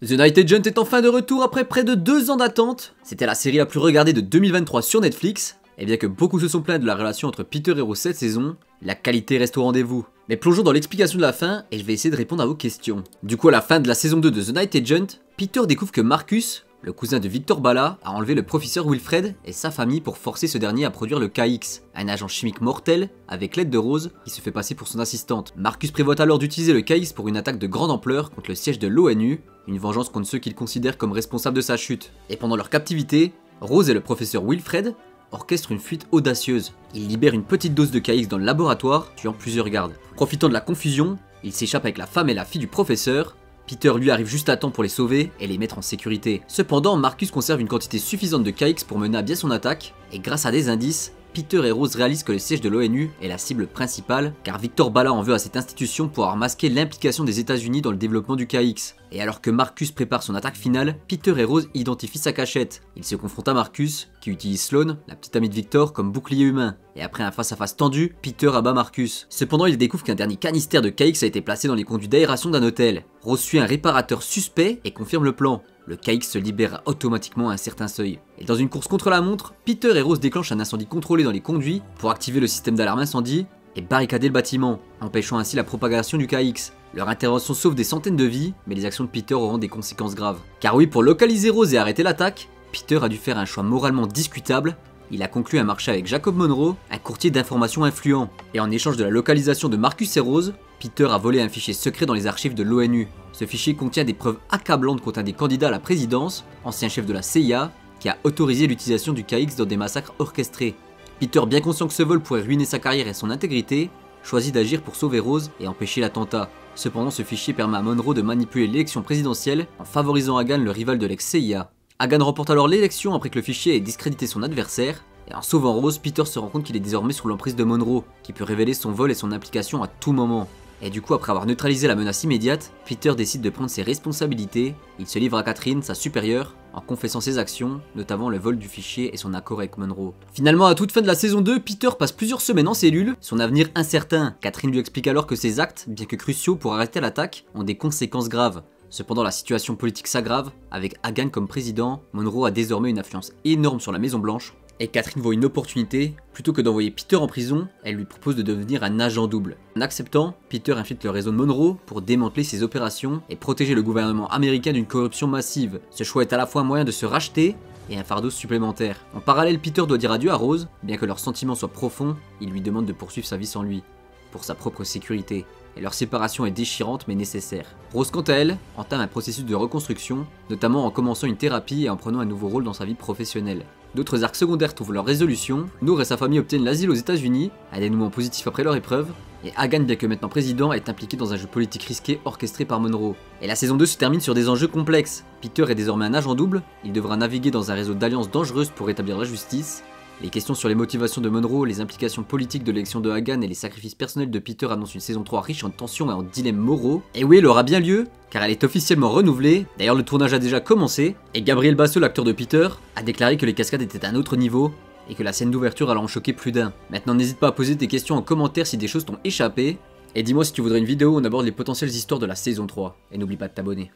The Night Agent est enfin de retour après près de 2 ans d'attente. C'était la série la plus regardée de 2023 sur Netflix, et bien que beaucoup se sont plaints de la relation entre Peter et Rose cette saison, la qualité reste au rendez-vous. Mais plongeons dans l'explication de la fin et je vais essayer de répondre à vos questions. Du coup à la fin de la saison 2 de The Night Agent, Peter découvre que Marcus, le cousin de Victor Bala, a enlevé le professeur Wilfred et sa famille pour forcer ce dernier à produire le KX, un agent chimique mortel avec l'aide de Rose qui se fait passer pour son assistante. Marcus prévoit alors d'utiliser le KX pour une attaque de grande ampleur contre le siège de l'ONU, une vengeance contre ceux qu'il considère comme responsables de sa chute. Et pendant leur captivité, Rose et le professeur Wilfred orchestrent une fuite audacieuse. Ils libèrent une petite dose de KX dans le laboratoire, tuant plusieurs gardes. Profitant de la confusion, ils s'échappent avec la femme et la fille du professeur. Peter lui arrive juste à temps pour les sauver et les mettre en sécurité. Cependant, Marcus conserve une quantité suffisante de KX pour mener à bien son attaque, et grâce à des indices, Peter et Rose réalisent que le siège de l'ONU est la cible principale, car Victor Bala en veut à cette institution pour avoir masqué l'implication des États-Unis dans le développement du KX. Et alors que Marcus prépare son attaque finale, Peter et Rose identifient sa cachette. Ils se confrontent à Marcus, qui utilise Sloane, la petite amie de Victor, comme bouclier humain. Et après un face-à-face tendu, Peter abat Marcus. Cependant, il découvre qu'un dernier canister de KX a été placé dans les conduits d'aération d'un hôtel. Rose suit un réparateur suspect et confirme le plan. Le KX se libère automatiquement à un certain seuil. Et dans une course contre la montre, Peter et Rose déclenchent un incendie contrôlé dans les conduits pour activer le système d'alarme incendie et barricader le bâtiment, empêchant ainsi la propagation du KX. Leur intervention sauve des centaines de vies, mais les actions de Peter auront des conséquences graves. Car oui, pour localiser Rose et arrêter l'attaque, Peter a dû faire un choix moralement discutable. Il a conclu un marché avec Jacob Monroe, un courtier d'informations influent. Et en échange de la localisation de Marcus et Rose, Peter a volé un fichier secret dans les archives de l'ONU. Ce fichier contient des preuves accablantes contre un des candidats à la présidence, ancien chef de la CIA, qui a autorisé l'utilisation du KX dans des massacres orchestrés. Peter, bien conscient que ce vol pourrait ruiner sa carrière et son intégrité, choisit d'agir pour sauver Rose et empêcher l'attentat. Cependant, ce fichier permet à Monroe de manipuler l'élection présidentielle en favorisant Hagan, le rival de l'ex-CIA. Hagan remporte alors l'élection après que le fichier ait discrédité son adversaire, et en sauvant Rose, Peter se rend compte qu'il est désormais sous l'emprise de Monroe, qui peut révéler son vol et son implication à tout moment. Et du coup, après avoir neutralisé la menace immédiate, Peter décide de prendre ses responsabilités. Il se livre à Catherine, sa supérieure, en confessant ses actions, notamment le vol du fichier et son accord avec Monroe. Finalement, à toute fin de la saison 2, Peter passe plusieurs semaines en cellule, son avenir incertain. Catherine lui explique alors que ses actes, bien que cruciaux pour arrêter l'attaque, ont des conséquences graves. Cependant, la situation politique s'aggrave. Avec Hagan comme président, Monroe a désormais une influence énorme sur la Maison Blanche. Et Catherine voit une opportunité, plutôt que d'envoyer Peter en prison, elle lui propose de devenir un agent double. En acceptant, Peter infiltre le réseau de Monroe pour démanteler ses opérations et protéger le gouvernement américain d'une corruption massive. Ce choix est à la fois un moyen de se racheter et un fardeau supplémentaire. En parallèle, Peter doit dire adieu à Rose, bien que leurs sentiments soient profonds, il lui demande de poursuivre sa vie sans lui, pour sa propre sécurité. Et leur séparation est déchirante mais nécessaire. Rose, quant à elle, entame un processus de reconstruction, notamment en commençant une thérapie et en prenant un nouveau rôle dans sa vie professionnelle. D'autres arcs secondaires trouvent leur résolution, Noor et sa famille obtiennent l'asile aux États-Unis, un dénouement positif après leur épreuve, et Hagan, bien que maintenant président, est impliqué dans un jeu politique risqué orchestré par Monroe. Et la saison 2 se termine sur des enjeux complexes. Peter est désormais un agent double, il devra naviguer dans un réseau d'alliances dangereuses pour rétablir la justice. Les questions sur les motivations de Monroe, les implications politiques de l'élection de Hagan et les sacrifices personnels de Peter annoncent une saison 3 riche en tensions et en dilemmes moraux. Et oui, elle aura bien lieu, car elle est officiellement renouvelée. D'ailleurs, le tournage a déjà commencé, et Gabriel Basso, l'acteur de Peter, a déclaré que les cascades étaient à un autre niveau, et que la scène d'ouverture allait en choquer plus d'un. Maintenant, n'hésite pas à poser tes questions en commentaire si des choses t'ont échappé, et dis-moi si tu voudrais une vidéo où on aborde les potentielles histoires de la saison 3, et n'oublie pas de t'abonner.